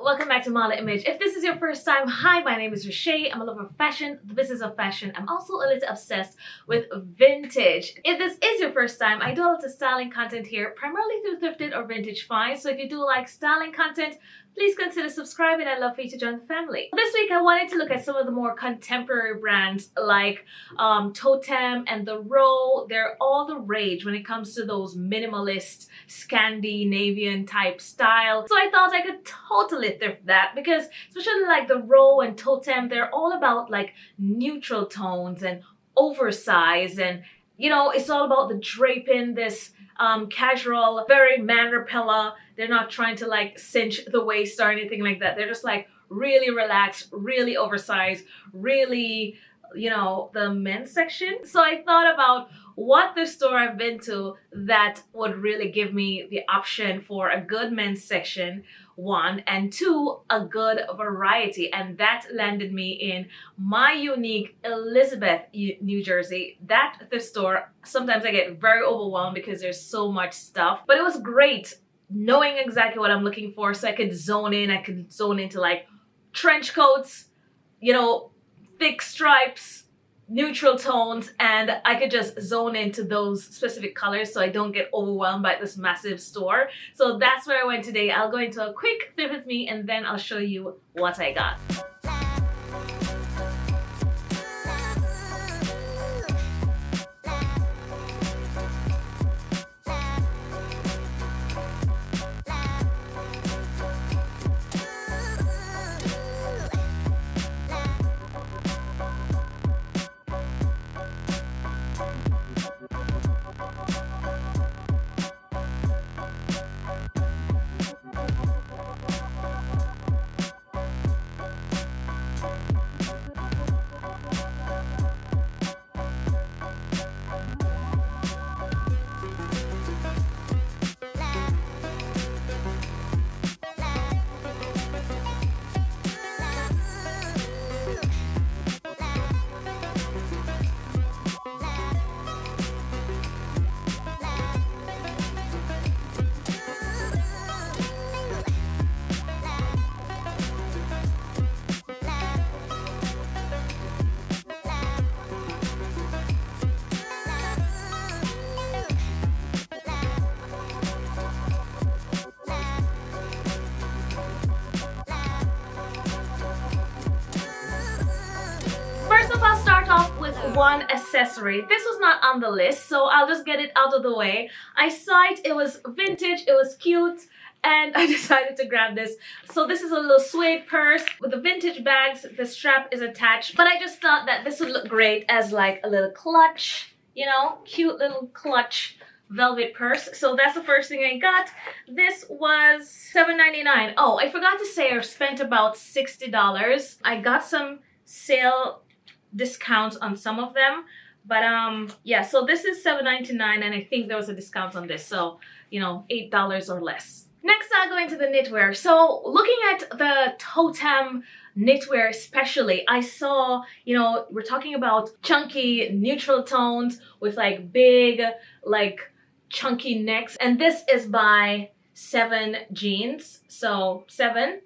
Welcome back to Mala Image. If this is your first time, hi, my name is RUSHAE. I'm a lover of fashion, the business of fashion. I'm also a little obsessed with vintage. If this is your first time, I do a lot of styling content here, primarily through thrifted or vintage finds. So if you do like styling content, please consider subscribing. I'd love for you to join the family. This week, I wanted to look at some of the more contemporary brands like Toteme and the RUSHAE. They're all the rage when it comes to those minimalist Scandinavian type style. So I thought I could totally thrift that because especially like the RUSHAE and Toteme, they're all about like neutral tones and oversize, and you know, it's all about the draping, this casual, very man repella. They're not trying to like cinch the waist or anything like that. They're just like really relaxed, really oversized, really, you know, the men's section. So I thought about what the store I've been to that would really give me the option for a good men's section, one, and two, a good variety. And that landed me in my unique Elizabeth, New Jersey. That thrift store, sometimes I get very overwhelmed because there's so much stuff, but it was great knowing exactly what I'm looking for, so I could zone in. I could zone into like trench coats, you know, thick stripes, neutral tones, and I could just zone into those specific colors so I don't get overwhelmed by this massive store. So that's where I went today. I'll go into a quick thrift with me and then I'll show you what I got. I'll start off with one accessory. This was not on the list, so I'll just get it out of the way. I saw it, it was vintage, it was cute, and I decided to grab this. So this is a little suede purse with the vintage bags. The strap is attached, but I just thought that this would look great as like a little clutch, you know, cute little clutch velvet purse. So that's the first thing I got. This was $7.99. Oh, I forgot to say I spent about $60. I got some sale discounts on some of them, but yeah, so this is $7.99 and I think there was a discount on this, so you know, $8 or less. Next, I'll go into the knitwear. So looking at the Toteme knitwear especially, I saw, you know, we're talking about chunky neutral tones with like big like chunky necks, and this is by 7 Jeans, so 7.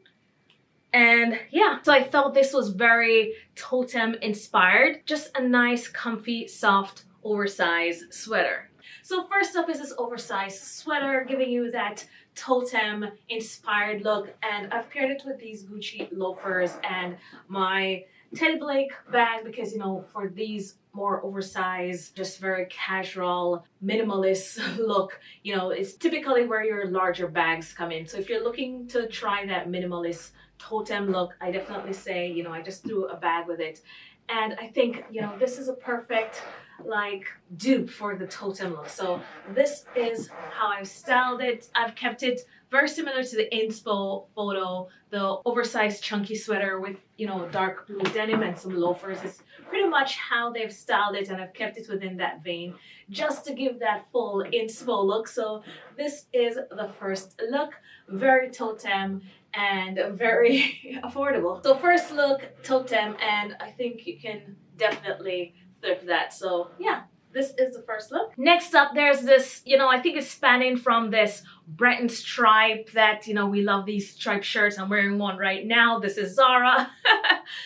And yeah, so I thought this was very Totem-inspired. Just a nice, comfy, soft, oversized sweater. So first up is this oversized sweater, giving you that Totem-inspired look. And I've paired it with these Gucci loafers and my Teddy Blake bag because, you know, for these more oversized, just very casual, minimalist look, you know, it's typically where your larger bags come in. So if you're looking to try that minimalist Toteme look, I definitely say, you know, I just threw a bag with it. And I think, you know, this is a perfect like dupe for the Toteme look. So this is how I've styled it. I've kept it very similar to the inspo photo, the oversized chunky sweater with, you know, dark blue denim and some loafers. It's pretty much how they've styled it, and I've kept it within that vein just to give that full inspo look. So this is the first look, very Toteme and very affordable. So first look, Toteme, and I think you can definitely thrift that. So yeah, this is the first look. Next up, there's this, I think it's spanning from this Breton stripe that, we love these striped shirts. I'm wearing one right now. This is Zara.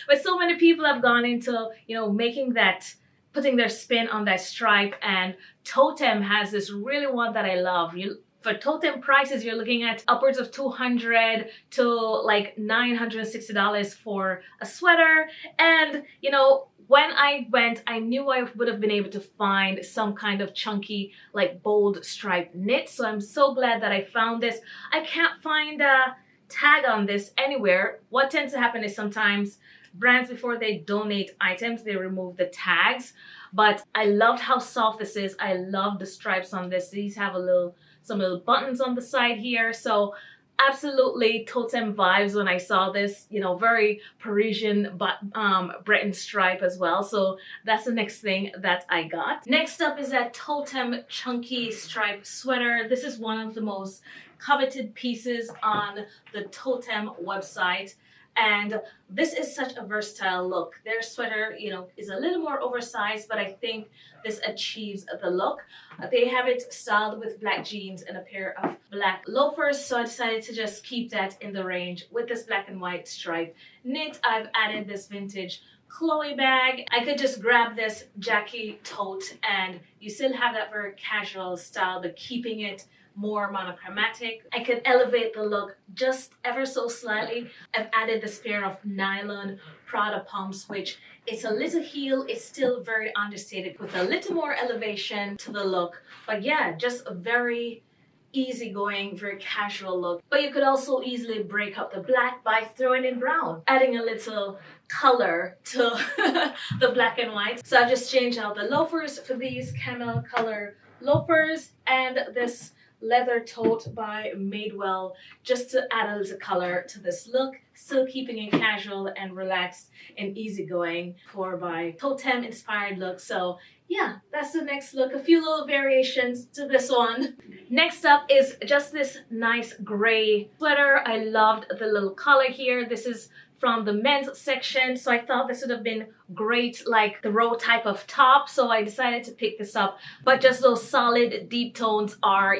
But so many people have gone into, putting their spin on that stripe, and Totem has this really one that I love. For Totem prices, you're looking at upwards of $200 to like $960 for a sweater. And when I went, I knew I would have been able to find some kind of chunky, like bold striped knit. So I'm so glad that I found this. I can't find a tag on this anywhere. What tends to happen is sometimes brands, before they donate items, they remove the tags. But I loved how soft this is. I love the stripes on this. These have some little buttons on the side here. So absolutely Totem vibes when I saw this, very Parisian but Breton stripe as well. So that's the next thing that I got. Next up is that Totem chunky stripe sweater. This is one of the most coveted pieces on the Totem website. And this is such a versatile look. Their sweater, is a little more oversized, but I think this achieves the look. They have it styled with black jeans and a pair of black loafers. So I decided to just keep that in the range with this black and white stripe knit. I've added this vintage Chloe bag. I could just grab this Jackie tote and you still have that very casual style, but keeping it more monochromatic. I could elevate the look just ever so slightly. I've added this pair of nylon Prada pumps, which it's a little heel, it's still very understated with a little more elevation to the look. But yeah, just a very easygoing, very casual look. But you could also easily break up the black by throwing in brown, adding a little color to the black and white. So I just changed out the loafers for these camel color loafers and this leather tote by Madewell, just to add a little color to this look, still keeping it casual and relaxed and easygoing for my Totem-inspired look. So yeah, that's the next look. A few little variations to this one. Next up is just this nice gray sweater. I loved the little collar here. This is from the men's section, so I thought this would have been great, like the row type of top, so I decided to pick this up. But just those solid deep tones are,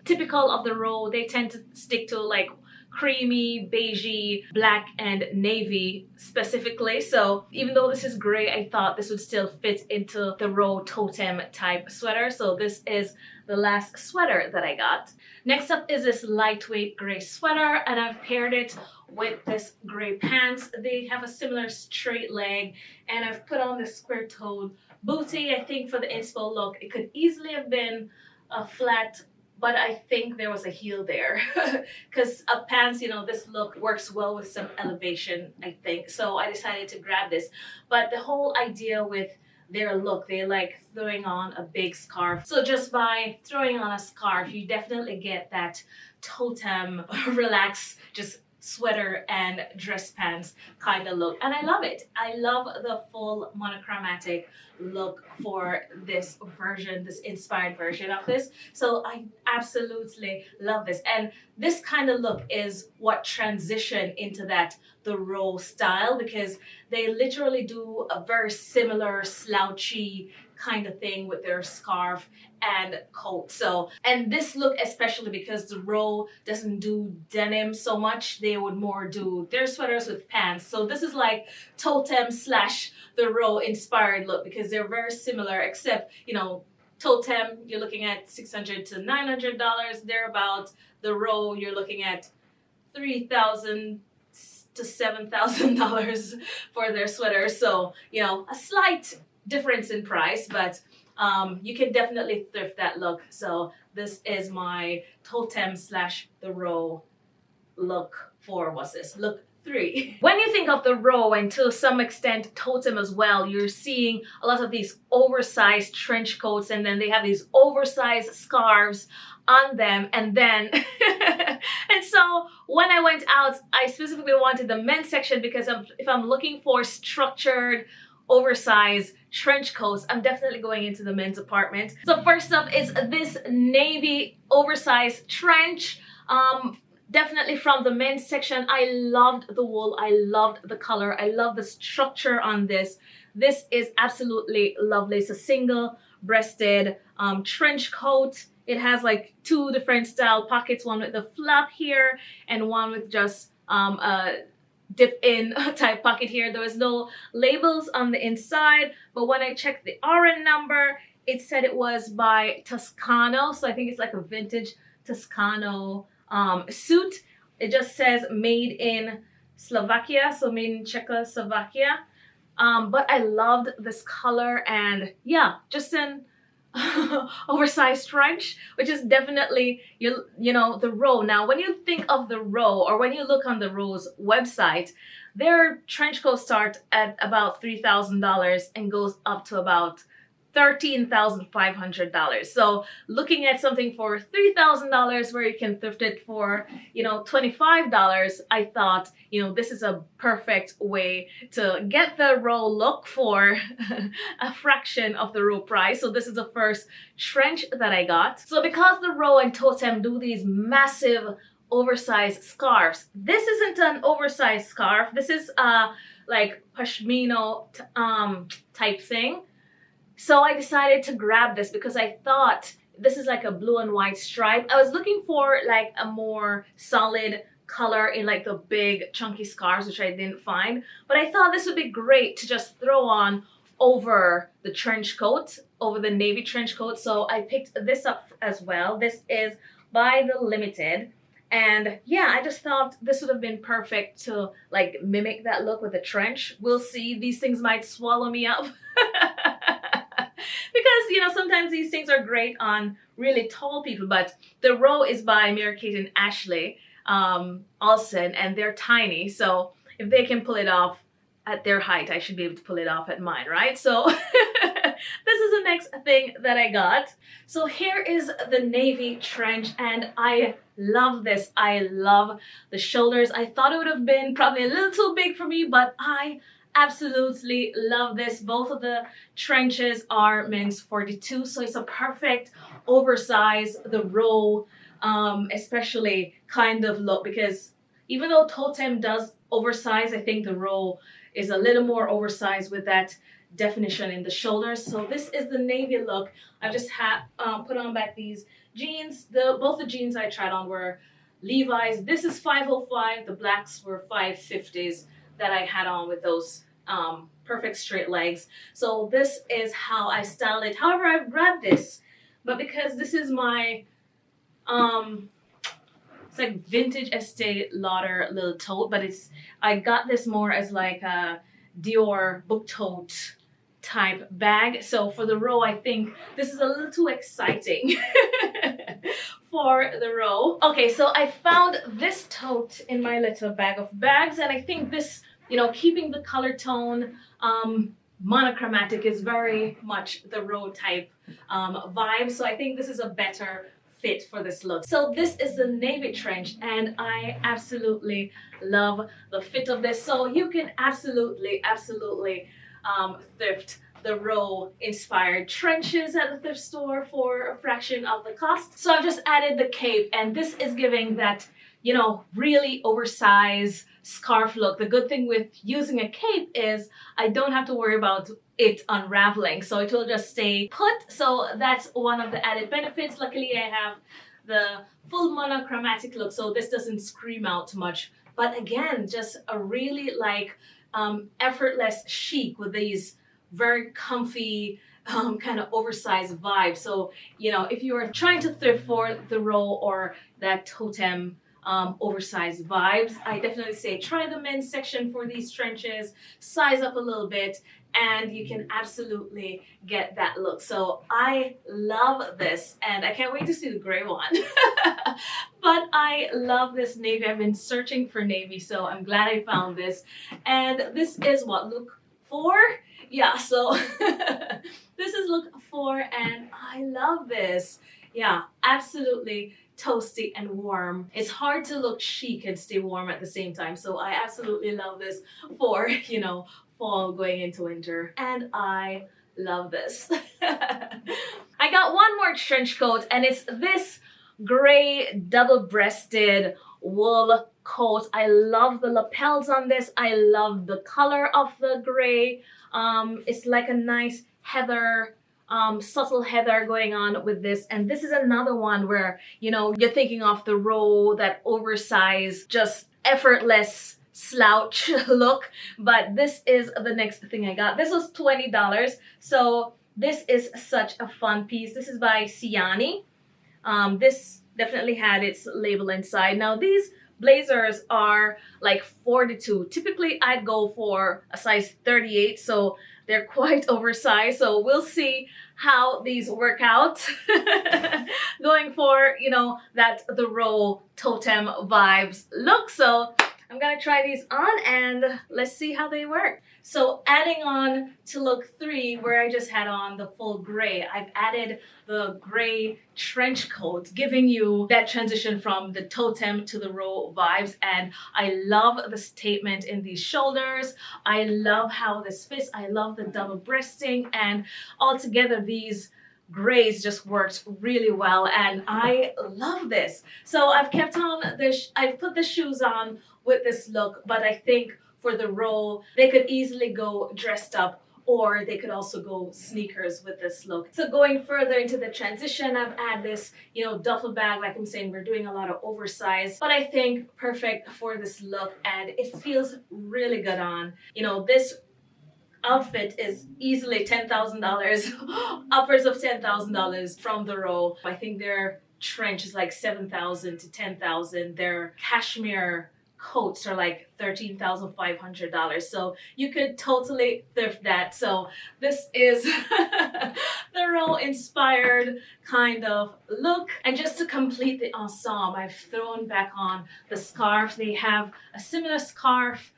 typical of the row. They tend to stick to like creamy, beigey, black and navy specifically. So even though this is gray, I thought this would still fit into the row Totem type sweater. So this is the last sweater that I got. Next up is this lightweight gray sweater, and I've paired it with this gray pants. They have a similar straight leg, and I've put on this square-toed bootie. I think for the inspo look, it could easily have been a flat, but I think there was a heel there because pants, this look works well with some elevation, I think. So I decided to grab this. But the whole idea with their look, they like throwing on a big scarf. So just by throwing on a scarf, you definitely get that Totem relaxed, just sweater and dress pants kind of look, and I love it. I love the full monochromatic look for this version, this inspired version of this. So I absolutely love this, and this kind of look is what transitioned into the row style, because they literally do a very similar slouchy kind of thing with their scarf and coat. So, and this look especially because the row doesn't do denim so much, they would more do their sweaters with pants. So this is like Totem slash the row inspired look, because they're very similar, except Totem you're looking at $600 to $900 thereabout. The row you're looking at $3,000 to $7,000 for their sweaters. So a slight difference in price, but you can definitely thrift that look. So this is my Totem slash the row look for, what's this, look 3. When you think of the row, and to some extent Totem as well, you're seeing a lot of these oversized trench coats, and then they have these oversized scarves on them, and then and so when I went out, I specifically wanted the men's section, because if I'm looking for structured oversized trench coats, I'm definitely going into the men's department. So first up is this navy oversized trench, definitely from the men's section. I loved the wool, I loved the color, I love the structure on this. This is absolutely lovely. It's a single breasted trench coat. It has like two different style pockets, one with the flap here and one with just a dip in type pocket here. There was no labels on the inside, but when I checked the RN number, it said it was by Toscano, so I think it's like a vintage Toscano suit. It just says made in Slovakia, so made in Czechoslovakia. But I loved this color, and yeah, just an oversized trench, which is definitely you know the row. Now when you think of the row, or when you look on the row's website, their trench coats start at about $3,000 and goes up to about $13,500. So looking at something for $3,000 where you can thrift it for, you know, $25, I thought, you know, this is a perfect way to get the row look for a fraction of the row price. So this is the first trench that I got. So because the Row and Totem do these massive oversized scarves, this isn't an oversized scarf. This is like pashmino type thing. So I decided to grab this because I thought this is like a blue and white stripe. I was looking for like a more solid color in like the big chunky scarves, which I didn't find. But I thought this would be great to just throw on over the trench coat, over the navy trench coat. So I picked this up as well. This is by the Limited. And yeah, I just thought this would have been perfect to like mimic that look with the trench. We'll see. These things might swallow me up. Because, you know, sometimes these things are great on really tall people, but the Row is by Mary Kate and Ashley Olsen, and they're tiny. So if they can pull it off at their height, I should be able to pull it off at mine, right? So this is the next thing that I got. So here is the navy trench, and I love this. I love the shoulders. I thought it would have been probably a little too big for me, but I absolutely love this. Both of the trenches are men's 42, so it's a perfect oversize, the Row especially kind of look, because even though Totem does oversize, I think the Row is a little more oversized with that definition in the shoulders. So this is the navy look. I just had put on back these jeans. Both the jeans I tried on were Levi's. This is 505. The blacks were 550s that I had on with those perfect straight legs. So this is how I styled it. However, I've grabbed this, but because this is my it's like vintage Estee Lauder little tote, but I got this more as like a Dior book tote type bag. So for the Row, I think this is a little too exciting for the Row. Okay, so I found this tote in my little bag of bags, and I think this, you know, keeping the color tone monochromatic is very much the Row type vibe. So I think this is a better fit for this look. So this is the navy trench, and I absolutely love the fit of this. So you can absolutely thrift the Row inspired trenches at the thrift store for a fraction of the cost. So I've just added the cape, and this is giving that, you know, really oversized scarf look. The good thing with using a cape is I don't have to worry about it unraveling, so it will just stay put. So that's one of the added benefits. Luckily, I have the full monochromatic look, so this doesn't scream out too much. But again, just a really like effortless chic with these very comfy kind of oversized vibe. So, you know, if you are trying to thrift for the Row or that Totem oversized vibes, I definitely say try the men's section for these trenches, size up a little bit, and you can absolutely get that look. So I love this, and I can't wait to see the gray one. But I love this navy. I've been searching for navy, so I'm glad I found this. And this is what, look 4? Yeah, so this is look 4, and I love this. Yeah, absolutely toasty and warm. It's hard to look chic and stay warm at the same time, so I absolutely love this for, you know, fall going into winter, and I love this. I got one more trench coat, and it's this gray double-breasted wool coat. I love the lapels on this. I love the color of the gray. It's like a nice heather subtle heather going on with this. And this is another one where, you know, you're thinking of the row, that oversized, just effortless slouch look. But this is the next thing I got. This was $20. So this is such a fun piece. This is by Siani. This definitely had its label inside. Now these blazers are like 42. Typically I'd go for a size 38, so they're quite oversized. So we'll see how these work out. Going for, you know, that the row totem vibes look. So I'm gonna try these on and let's see how they work. So adding on to look 3, where I just had on the full gray, I've added the gray trench coat, giving you that transition from the totem to the row vibes. And I love the statement in these shoulders. I love how this fits. I love the double breasting, and altogether these grays just worked really well, and I love this. So I've kept on this, I've put the shoes on with this look, but I think for the row, they could easily go dressed up, or they could also go sneakers with this look. So going further into the transition, I've added this, you know, duffel bag. Like I'm saying, we're doing a lot of oversized, but I think perfect for this look, and it feels really good on. You know, this outfit is easily $10,000, upwards of $10,000 from the row. I think their trench is like $7,000 to $10,000. Their cashmere coats are like $13,500. So you could totally thrift that. So this is the row inspired kind of look. And just to complete the ensemble, I've thrown back on the scarf. They have a similar scarf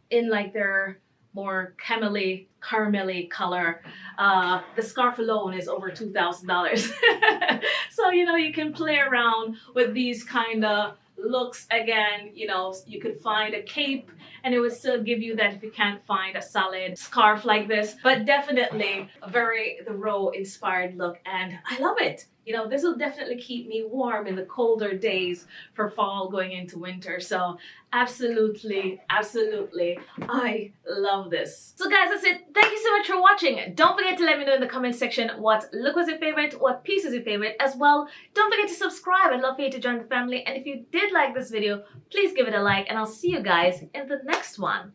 in like their more caramelly color. The scarf alone is over $2,000. So, you know, you can play around with these kind of looks. Again, you know, you could find a cape and it would still give you that if you can't find a solid scarf like this. But definitely a very the row inspired look, and I love it. You know, this will definitely keep me warm in the colder days for fall going into winter. So absolutely, absolutely, I love this. So guys, that's it. Thank you so much for watching. Don't forget to let me know in the comment section what look was your favorite, what piece is your favorite as well. Don't forget to subscribe. I'd love for you to join the family. And if you did like this video, please give it a like, and I'll see you guys in the next one.